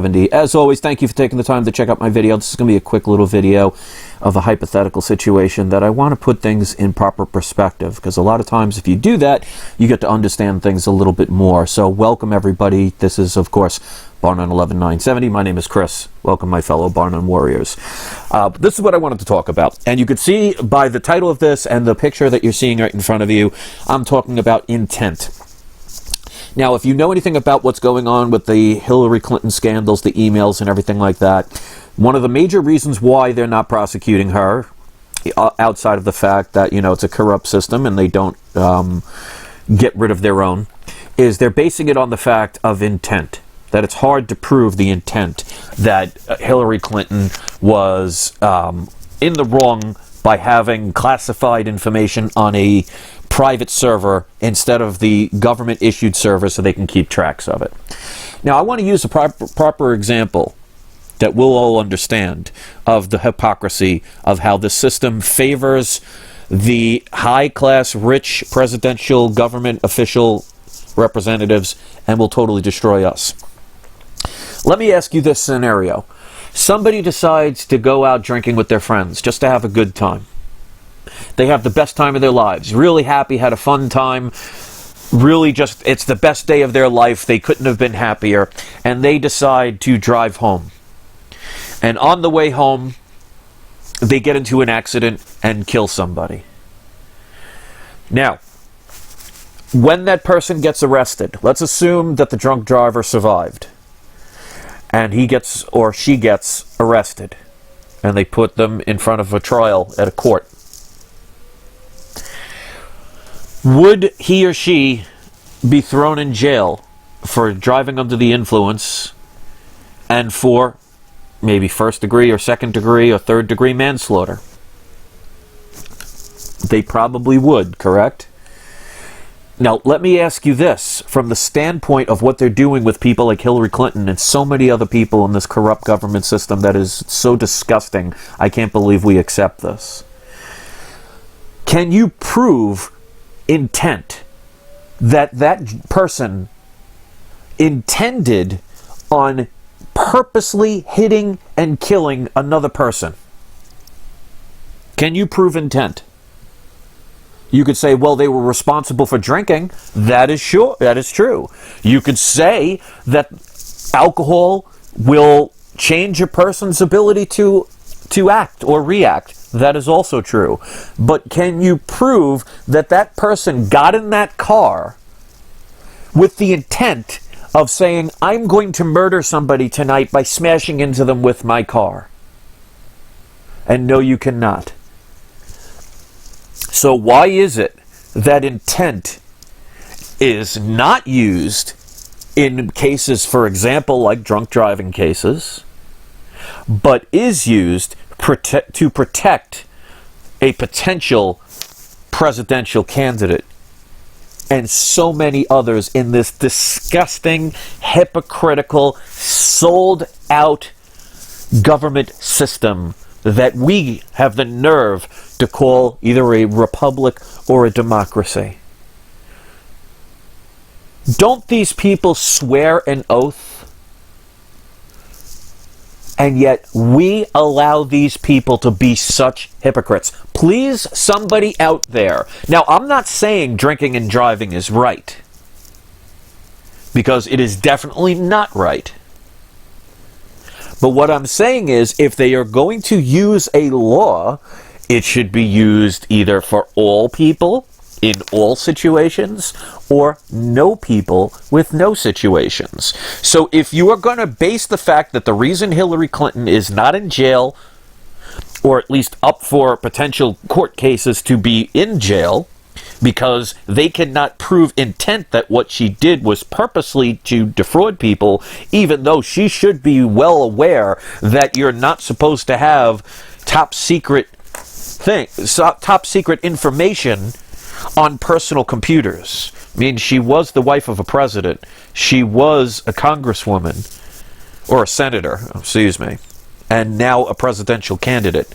As always, thank you for taking the time to check out my video. This is going to be a quick little video of a hypothetical situation that I want to put things in proper perspective, because a lot of times if you do that, you get to understand things a little bit more. So welcome everybody. This is, of course, Bar 11970. My name is Chris. Welcome my fellow Bar None warriors. This is what I wanted to talk about. And you can see by the title of this and the picture that you're seeing right in front of you, I'm talking about intent. Now, if you know anything about what's going on with the Hillary Clinton scandals, the emails and everything like that, one of the major reasons why they're not prosecuting her, outside of the fact that, you know, it's a corrupt system and they don't get rid of their own, is they're basing it on the fact of intent. That it's hard to prove the intent that Hillary Clinton was in the wrong by having classified information on a private server instead of the government-issued server so they can keep tracks of it. Now, I want to use a proper example that we'll all understand of the hypocrisy of how the system favors the high-class, rich presidential government official representatives and will totally destroy us. Let me ask you this scenario. Somebody decides to go out drinking with their friends just to have a good time. They have the best time of their lives, really happy, had a fun time, really just, it's the best day of their life, they couldn't have been happier, and they decide to drive home. And on the way home, they get into an accident and kill somebody. Now, when that person gets arrested, let's assume that the drunk driver survived, and he gets, or she gets arrested, and they put them in front of a trial at a court. Would he or she be thrown in jail for driving under the influence and for maybe first degree or second degree or third degree manslaughter? They probably would, correct? Now, let me ask you this, from the standpoint of what they're doing with people like Hillary Clinton and so many other people in this corrupt government system that is so disgusting, I can't believe we accept this. Can you prove intent, that that person intended on purposely hitting and killing another person? Can you prove intent? You could say, well, they were responsible for drinking. That is sure. That is true. You could say that alcohol will change a person's ability to act or react. That is also true. But can you prove that that person got in that car with the intent of saying, I'm going to murder somebody tonight by smashing into them with my car? And no, you cannot. So why is it that intent is not used in cases, for example, like drunk driving cases, but is used to protect a potential presidential candidate and so many others in this disgusting, hypocritical, sold-out government system that we have the nerve to call either a republic or a democracy? Don't these people swear an oath? And yet we allow these people to be such hypocrites. Please, somebody out there. Now, I'm not saying drinking and driving is right, because it is definitely not right. But what I'm saying is, if they are going to use a law, it should be used either for all people in all situations, or no people with no situations. So if you are going to base the fact that the reason Hillary Clinton is not in jail, or at least up for potential court cases to be in jail, because they cannot prove intent that what she did was purposely to defraud people, even though she should be well aware that you're not supposed to have top secret information on personal computers. I mean, she was the wife of a president. She was a congresswoman, or a senator, excuse me, and now a presidential candidate.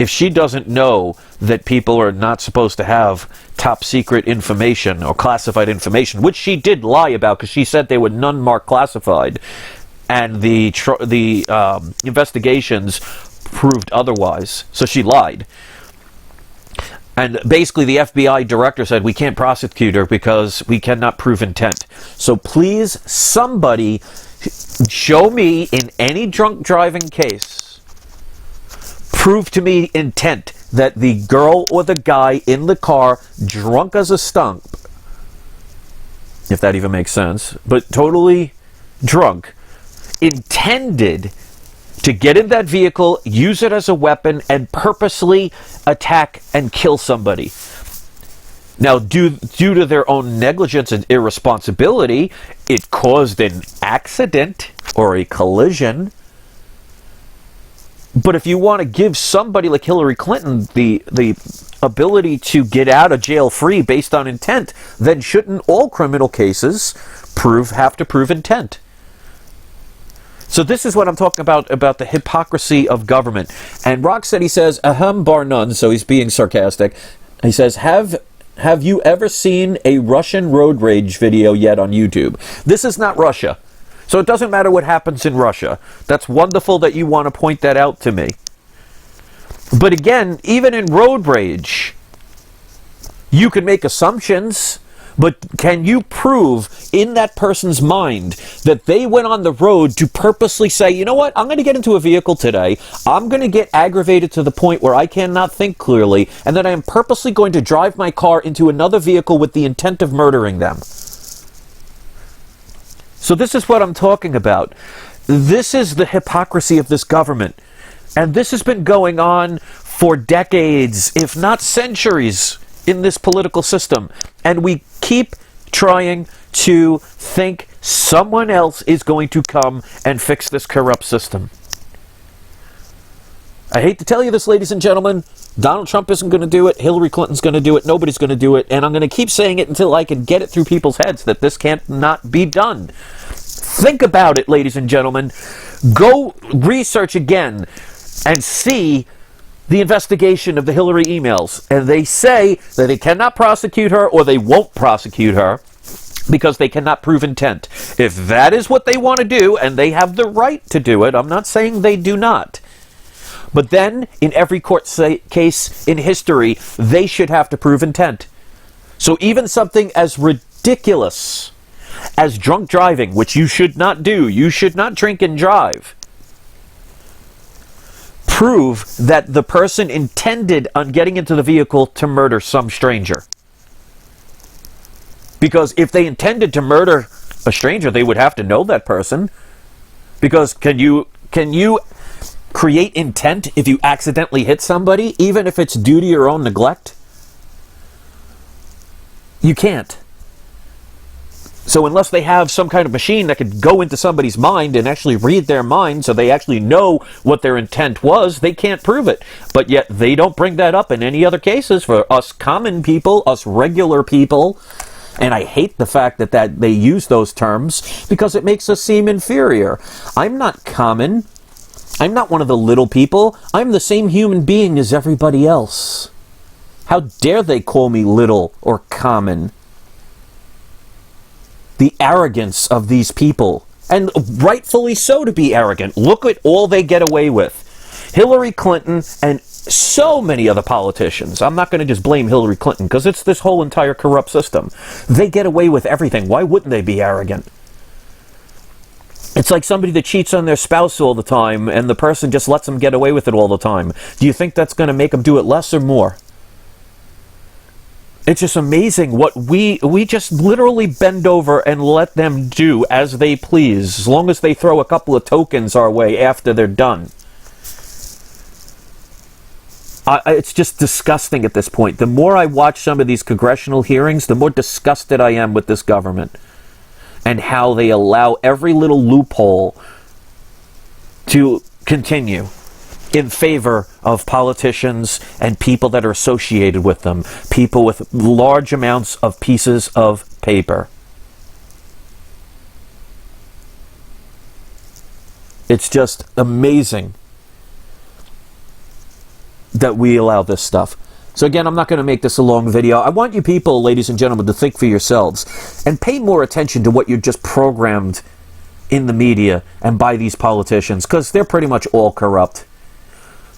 If she doesn't know that people are not supposed to have top secret information or classified information, which she did lie about because she said they were none marked classified, and the investigations proved otherwise. So she lied. And basically the FBI director said, we can't prosecute her because we cannot prove intent. So please, somebody, show me in any drunk driving case, prove to me intent that the girl or the guy in the car, drunk as a stump, if that even makes sense, but totally drunk, intended to get in that vehicle, use it as a weapon, and purposely attack and kill somebody. Now, due to their own negligence and irresponsibility, it caused an accident or a collision. But if you want to give somebody like Hillary Clinton the ability to get out of jail free based on intent, then shouldn't all criminal cases have to prove intent? So this is what I'm talking about the hypocrisy of government. And Rocksteady says, ahem, bar none, so he's being sarcastic. He says, have you ever seen a Russian road rage video yet on YouTube? This is not Russia. So it doesn't matter what happens in Russia. That's wonderful that you want to point that out to me. But again, even in road rage, you can make assumptions. But can you prove in that person's mind that they went on the road to purposely say, you know what, I'm going to get into a vehicle today, I'm going to get aggravated to the point where I cannot think clearly, and then I am purposely going to drive my car into another vehicle with the intent of murdering them? So this is what I'm talking about. This is the hypocrisy of this government. And this has been going on for decades, if not centuries, in this political system. And we keep trying to think someone else is going to come and fix this corrupt system. I hate to tell you this, ladies and gentlemen, Donald Trump isn't going to do it, Hillary Clinton's going to do it, nobody's going to do it, and I'm going to keep saying it until I can get it through people's heads that this can't not be done. Think about it, ladies and gentlemen. Go research again and see the investigation of the Hillary emails, and they say that they cannot prosecute her, or they won't prosecute her because they cannot prove intent. If that is what they want to do, and they have the right to do it, I'm not saying they do not, but then in every court case in history, they should have to prove intent. So even something as ridiculous as drunk driving, which you should not do, you should not drink and drive, prove that the person intended on getting into the vehicle to murder some stranger. Because if they intended to murder a stranger, they would have to know that person. Because can you create intent if you accidentally hit somebody, even if it's due to your own neglect? You can't. So unless they have some kind of machine that could go into somebody's mind and actually read their mind so they actually know what their intent was, they can't prove it. But yet they don't bring that up in any other cases for us common people, us regular people. And I hate the fact that they use those terms because it makes us seem inferior. I'm not common. I'm not one of the little people. I'm the same human being as everybody else. How dare they call me little or common? The arrogance of these people, and rightfully so to be arrogant. Look at all they get away with. Hillary Clinton and so many other politicians. I'm not going to just blame Hillary Clinton because it's this whole entire corrupt system. They get away with everything. Why wouldn't they be arrogant? It's like somebody that cheats on their spouse all the time and the person just lets them get away with it all the time. Do you think that's going to make them do it less or more? It's just amazing what we just literally bend over and let them do as they please, as long as they throw a couple of tokens our way after they're done. It's just disgusting at this point. The more I watch some of these congressional hearings, the more disgusted I am with this government and how they allow every little loophole to continue in favor of politicians and people that are associated with them, people with large amounts of pieces of paper. It's just amazing that we allow this stuff. So again, I'm not going to make this a long video. I want you people, ladies and gentlemen, to think for yourselves and pay more attention to what you're just programmed in the media and by these politicians, because they're pretty much all corrupt.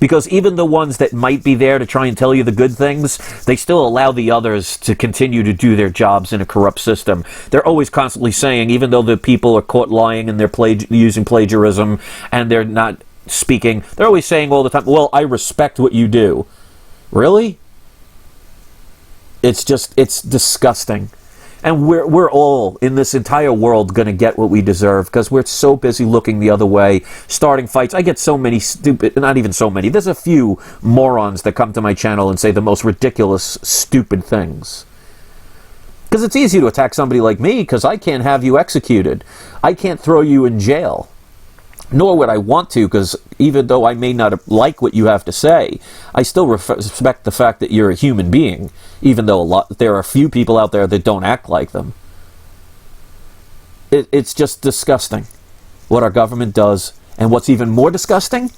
Because even the ones that might be there to try and tell you the good things, they still allow the others to continue to do their jobs in a corrupt system. They're always constantly saying, even though the people are caught lying and they're using plagiarism and they're not speaking, they're always saying all the time, well, I respect what you do. Really? It's disgusting. And we're all, in this entire world, going to get what we deserve because we're so busy looking the other way, starting fights. I get so many stupid, not even so many, there's a few morons that come to my channel and say the most ridiculous, stupid things. Because it's easy to attack somebody like me because I can't have you executed. I can't throw you in jail. Nor would I want to, because even though I may not like what you have to say, I still respect the fact that you're a human being, even though there are a few people out there that don't act like them. It's just disgusting what our government does, and what's even more disgusting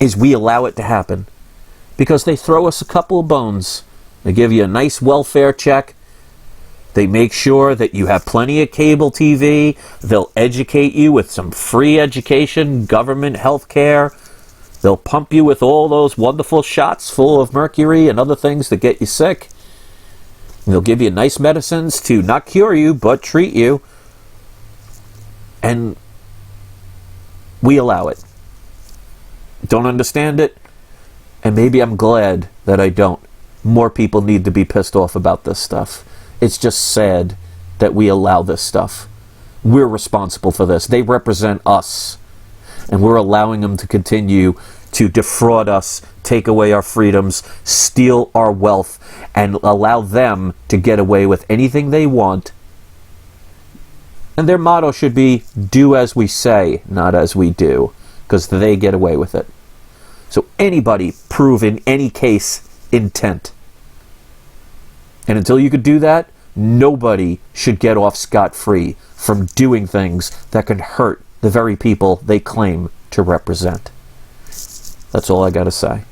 is we allow it to happen. Because they throw us a couple of bones. They give you a nice welfare check. They make sure that you have plenty of cable TV. They'll educate you with some free education, government health care. They'll pump you with all those wonderful shots full of mercury and other things that get you sick. And they'll give you nice medicines to not cure you, but treat you. And we allow it. Don't understand it. And maybe I'm glad that I don't. More people need to be pissed off about this stuff. It's just sad that we allow this stuff. We're responsible for this. They represent us. And we're allowing them to continue to defraud us, take away our freedoms, steal our wealth, and allow them to get away with anything they want. And their motto should be, do as we say, not as we do, because they get away with it. So anybody prove in any case intent. And until you could do that, nobody should get off scot-free from doing things that can hurt the very people they claim to represent. That's all I got to say.